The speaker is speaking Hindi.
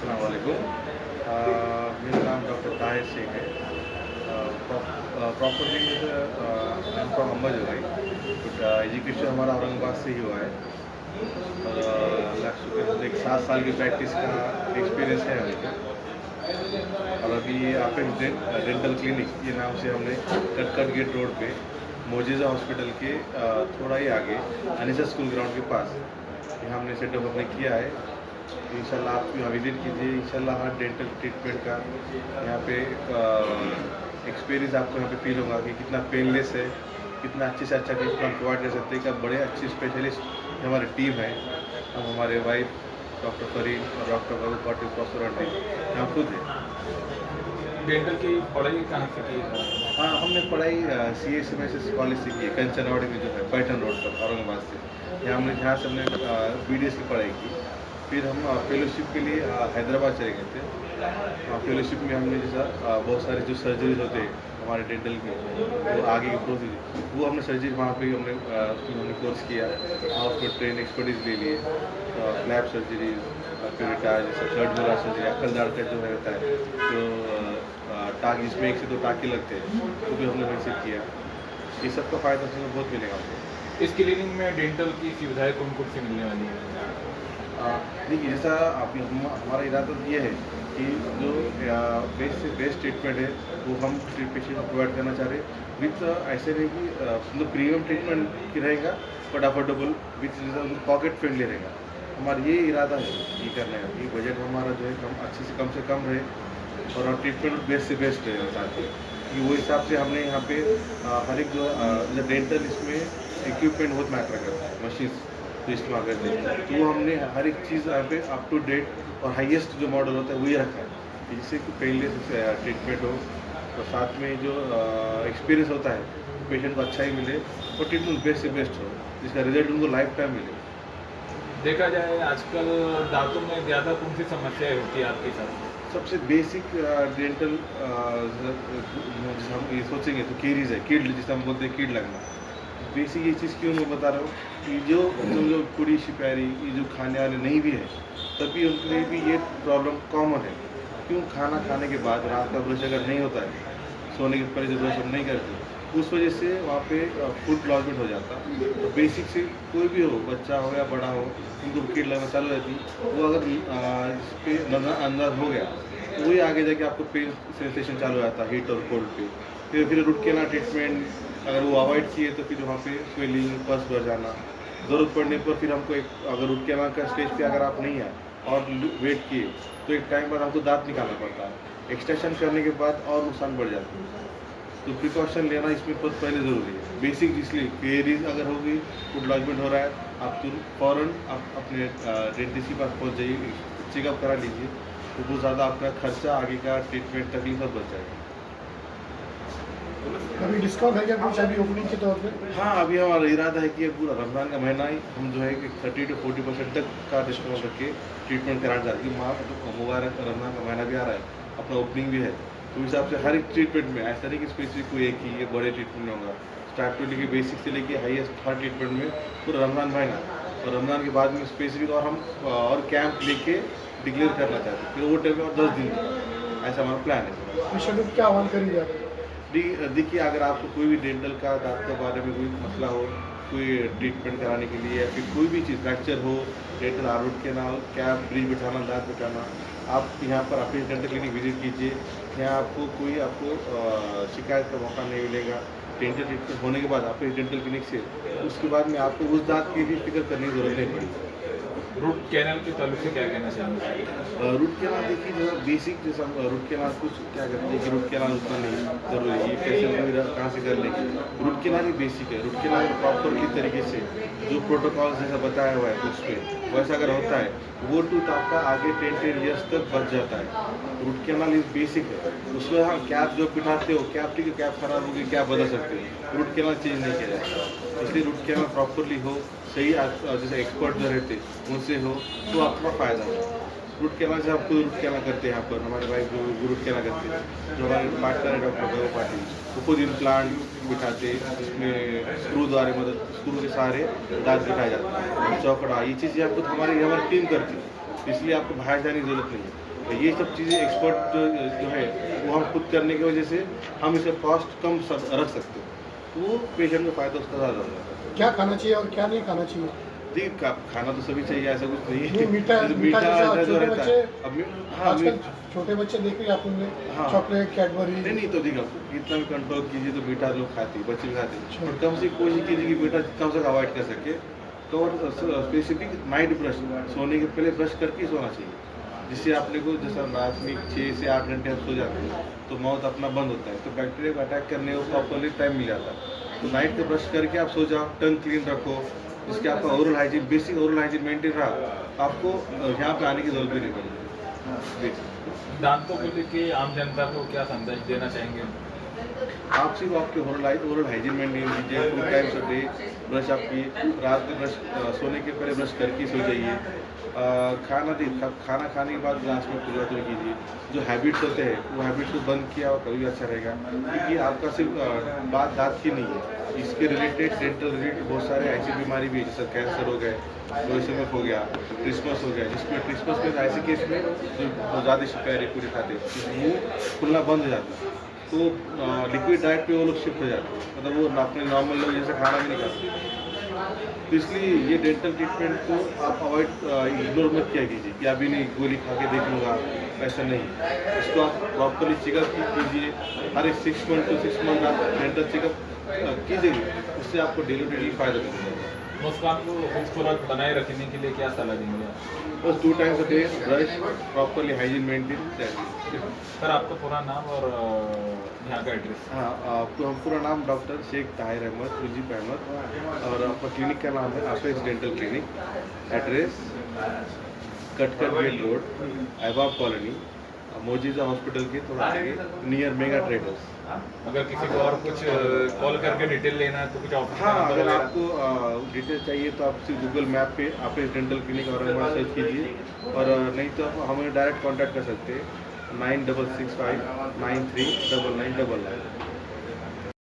अस्सलाम वालेकुम। मेरा नाम डॉक्टर ताहिर शेख है। Properly I am from Ambajogai, but education हमारा औरंगाबाद से ही हुआ है। और अल्लाह का शुक्र है, एक 7 साल की प्रैक्टिस का एक्सपीरियंस है अभी तक। और अभी आपेक्स डेंटल क्लिनिक ये नाम से हमने कटकट गेट रोड पे मोजेज़ा हॉस्पिटल के थोड़ा ही आगे अनिसा स्कूल ग्राउंड के पास यहाँ हमने सेटअप अपने किया है। इंशाल्लाह आप यहाँ विज़िट कीजिए। इंशाल्लाह हर डेंटल ट्रीटमेंट का यहाँ पे एक्सपीरियंस आपको यहाँ पे फील होगा कि कितना पेनलेस है, कितना अच्छे से अच्छा ट्रीटमेंट हम प्रोवाइड कर सकते हैं। क्या बड़े अच्छे स्पेशलिस्ट हमारी टीम है। हम हमारे वाइफ डॉक्टर फरीद और डॉक्टर बाबू पाटिल प्रोफेसर आंटी हम खुद हैं। डेंटल की पढ़ाई कहाँ से की है? हाँ, हमने पढ़ाई CSMS कॉलेज से की है, कंचनवाड़ी में जो है पैटर्न रोड पर औरंगाबाद से। यहाँ से हमने BDS की पढ़ाई की। फिर हम फेलोशिप के लिए हैदराबाद चले गए थे। फेलोशिप में हमने जैसा बहुत सारे जो सर्जरीज होते हैं हमारे डेंटल में, वो आगे की प्रोसीजर वो हमने सर्जरी वहाँ पे उसमें हमने कोर्स किया। उसमें ट्रेन एक्सपर्टीज ले लिए। फ्लैप सर्जरीज, फिर रिटायर जैसे शर्ट बोला सर्जरी, अक्ल दाढ़ का जो रहता है, जो टाँग जिसमें 1 से 2 टाँके लगते हैं, वो भी हमने वहीं से किया। ये सब का फ़ायदा उसमें बहुत मिलेगा आपको। इस क्लिनिक में डेंटल की सुविधाएं कौन कौन सी मिलने वाली है? देखिए, जैसा हमारा इरादा ये है कि जो बेस्ट से बेस्ट ट्रीटमेंट है वो हम पेशेंट को प्रोवाइड करना चाह रहे हैं। विथ ऐसे नहीं कि मतलब प्रीमियम ट्रीटमेंट की रहेगा but affordable, with pocket friendly रहेगा। हमारा ये इरादा है ये करने का कि बजट हमारा जो है अच्छे से कम रहे और ट्रीटमेंट बेस्ट से बेस्ट रहे साथ ही। कि वो हिसाब से हमने यहाँ पे हर एक जो डेंटल इसमें इक्विपमेंट बहुत मैटर करता है, मशीन्स जो इस्तेमाल करते हैं, तो वो हमने हर एक चीज़ यहाँ पे अप टू डेट और हाईएस्ट जो मॉडल होता है वही रखा है, जिससे कि पेनलेस ट्रीटमेंट हो और साथ में जो एक्सपीरियंस होता है पेशेंट को अच्छा ही मिले और ट्रीटमेंट बेस्ट से बेस्ट हो, जिसका रिजल्ट उनको लाइफ टाइम मिले। देखा जाए आजकल दांतों में ज़्यादा कौन सी समस्याएं होती है आपके साथ? सबसे बेसिक डेंटल जैसे हम ये सोचेंगे तो कीरीज है, कीड जिसे हम बोलते हैं कीड लगना। बेसिक ये चीज़ क्यों मैं बता रहा हूँ कि जो पूरी शिकारी ये जो खाने वाले नहीं भी है तभी उनके लिए भी ये प्रॉब्लम कॉमन है। क्यों? खाना खाने के बाद रात का ब्रश अगर नहीं होता है, सोने के पहले जो ब्रश हम नहीं करते, उस वजह से वहाँ पे फूड लॉजमेंट हो जाता है। तो बेसिक से कोई भी हो, बच्चा हो या बड़ा हो, उनको कीड लगना चालू रहती, वो अगर इस पर अंदाज हो गया तो वही आगे जाके आपको पेन सेंसेशन चालू हो जाता है हीट और कोल्ड पे। फिर रूट कैनाल ट्रीटमेंट अगर वो अवॉइड किए तो फिर वहाँ पे स्वेलिंग, पस भर जाना, ज़रूरत पड़ने पर फिर हमको अगर रूट कैनाल का स्टेज पे अगर आप नहीं आए और वेट किए तो एक टाइम बाद हमको दांत निकालना पड़ता है। एक्सटेंशन करने के बाद और नुकसान बढ़ जाता है। तो प्रिकॉशन लेना इसमें बहुत पहले ज़रूरी है। बेसिक इसलिए केरीज अगर होगी, फूड लॉजमेंट हो रहा है, आप फ़ौरन आप अपने डेंटिस्ट के पास पहुँच जाइए, चेकअप करा लीजिए, तो बहुत ज़्यादा आपका खर्चा आगे का ट्रीटमेंट तकलीफ सब बच जाएगा। अभी डिस्काउंट है क्या कुछ अभी ओपनिंग के तौर पे? हाँ, अभी हमारा इरादा है कि पूरा रमज़ान का महीना ही हम जो है कि 30 to 40% तक का डिस्काउंट रख के ट्रीटमेंट कराना चाहते हैं। माह मुबारक रमज़ान का महीना भी आ रहा है, अपना ओपनिंग भी है, तो उस हिसाब से हर एक ट्रीटमेंट में ऐसा नहीं कि स्पेसिफिक कोई एक ही ये बड़े ट्रीटमेंट में होगा। स्टार्ट टू लेके बेसिक से लेके हाईएस्ट हर ट्रीटमेंट में पूरा रमज़ान महीना और रमज़ान के बाद में स्पेसिफिक और हम और कैंप लेके डिक्लेयर करना चाहते हैं। फिर वो टाइम में और 10 दिन ऐसा हमारा प्लान है। पेशेंट को क्या आह्वान करेंगे आप? देखिए, अगर आपको कोई भी डेंटल का दांत के बारे में कोई मसला हो, कोई ट्रीटमेंट कराने के लिए या फिर कोई भी चीज़ फ्रैक्चर हो, dental root canal, cap, bridge बिठाना, दांत बिठाना, आप यहाँ पर अपने डेंटल क्लिनिक विजिट कीजिए। यहाँ आपको शिकायत का मौका नहीं मिलेगा। डेंटल ट्रीटमेंट होने के बाद आपके डेंटल क्लिनिक से उसके बाद में आपको उस दांत की भी फिक्र करने की ज़रूरत नहीं पड़ेगी। रूट कैनल के ताल्लुक से क्या कहना चाहेंगे? रूट कैनाल देखिए, जो बेसिक जैसा रूट कैनाल कुछ क्या करते हैं कि रूट कैनाल उतना नहीं ज़रूरी है, ये पेशेंट को कहाँ से कर लेंगे। रूट कैनाल ही बेसिक है। रूट कैनाल प्रॉपरली तरीके से जो प्रोटोकॉल जैसा बताया हुआ है उस पर वैसा अगर होता है, वो टूथ आपका आगे 10 ईयर्स तक बच जाता है। रूट कैनाल इज बेसिक है। उसमें हाँ, कैप जो बिठाते हो, कैप ठीक है, कैप खराब होगी, कैप बदल सकते हो, रूट कैनाल चेंज नहीं किया जाता। इसलिए रूट कैनाल प्रॉपरली हो, सही जैसे एक्सपर्ट जो रहते उनसे हो तो आपका फ़ायदा हो। रूट कैनाल से हम खुद रूट कैनाल करते हैं यहाँ पर, हमारे भाई जो रूट कैनाल करते हैं, जो हमारे पार्टनर है डॉक्टर बाबू पाटिल, वो खुद इम्प्लांट बिठाते हैं, जिसमें स्क्रू द्वारा स्क्रू के सहारे दांत बिठाया जाता है, चौकड़ा, ये चीज़ें आपको हमारी टीम करती है, इसलिए आपको बाहर जाने की ज़रूरत नहीं है। ये सब चीज़ें एक्सपर्ट जो है वो हम खुद करने की वजह से हम इसका कॉस्ट कम रख सकते हैं, तो वो पेशेंट का फ़ायदा उसका ज़्यादा हो जाता है। क्या खाना चाहिए और क्या नहीं खाना चाहिए? देखिए खाना तो सभी चाहिए, ऐसा कुछ नहीं नहीं, है। मीठा जैसे मीठा जैसे जो छोटे रहता बच्चे है अब हाँ आजकल छोटे बच्चे देख रहे आपने हाँ। चॉकलेट कैडबरी नहीं तो देखिए आप इतना भी कंट्रोल कीजिए तो मीठा लोग खाते हैं, बच्चे भी खाते हैं, अच्छा। और कम से कोशिश कीजिए कि मीठा कम से कम अवॉइड कर सके। तो स्पेसिफिक नाइट ब्रश, सोने के पहले ब्रश करके सोना चाहिए, जिससे आपने को जैसा रात में 6 से 8 घंटे आप सो जाते हैं तो माउथ अपना बंद होता है, तो बैक्टीरिया को अटैक करने को प्रॉपरली टाइम मिल जाता है। तो नाइट का ब्रश करके आप सो जाओ, टंग क्लीन रखो, जिसके आपका oral hygiene, basic oral hygiene maintain रहा, आपको यहाँ पे आने की जरूरत भी नहीं पड़ेगी। दांतों को लेके आम जनता को क्या संदेश देना चाहेंगे? आप सिर्फ आपके ओरल हाइजीन मेंटेन कीजिए, 2 टाइम्स अ डे ब्रश आपकी, रात में ब्रश सोने के पहले ब्रश करके सो जाइए। खाना खाने के बाद ग्लास में पूजा तो कीजिए। जो हैबिट्स होते हैं वो हैबिट्स को बंद किया और कभी अच्छा रहेगा, क्योंकि आपका सिर्फ बात दांत की नहीं है, इसके रिलेटेड डेंटल रिलेटेड बहुत सारे ऐसी बीमारी भी है, जैसे कैंसर हो गए, लोइसेमिक हो गया, ट्रिस्मस हो गया, जिसमें ट्रिस्मस में ऐसे केस में जो ज़्यादा शिकायत पूरी खाते हैं मुँह खुलना बंद हो जाता है, तो लिक्विड डाइट पे वो लोग शिफ्ट हो जाते हैं, मतलब वो अपने नॉर्मल लोग जैसे खाना भी नहीं खाते। तो इसलिए ये डेंटल ट्रीटमेंट को आप अवॉइड इग्नोर मत किया कीजिए कि अभी नहीं गोली खा के देख लूँगा, ऐसा नहीं। इसको आप प्रॉपरली चेकअप कीजिए, हर एक 6 मंथ टू 6 मंथ आप डेंटल चेकअप कीजिए, उससे आपको डेली फ़ायदा मिलेगा। मुस्कान को खूबसूरत बनाए रखने के लिए क्या सलाह देंगे आप? बस 2 times a day brush, properly hygiene maintain, that's it. Sir आपका पूरा नाम और यहाँ का एड्रेस? हाँ, तो हम पूरा नाम डॉक्टर शेख ताहिर अहमद, मुजीब अहमद, और आपका क्लिनिक का नाम है अपेक्स डेंटल क्लिनिक, एड्रेस कटकट गेट रोड, अहबाब कॉलोनी, मोजीज़ा हॉस्पिटल के थोड़ा आगे, नियर मेगा ट्रेडर्स। अगर किसी को और कुछ कॉल करके डिटेल लेना है तो कुछ ऑफिस का हाँ, नंबर अगर वगैरह? आपको डिटेल चाहिए तो आप सिर्फ गूगल मैप पे apex dental clinic Aurangabad search कीजिए, और नहीं तो आप हमें डायरेक्ट कांटेक्ट कर सकते हैं 9665 939999।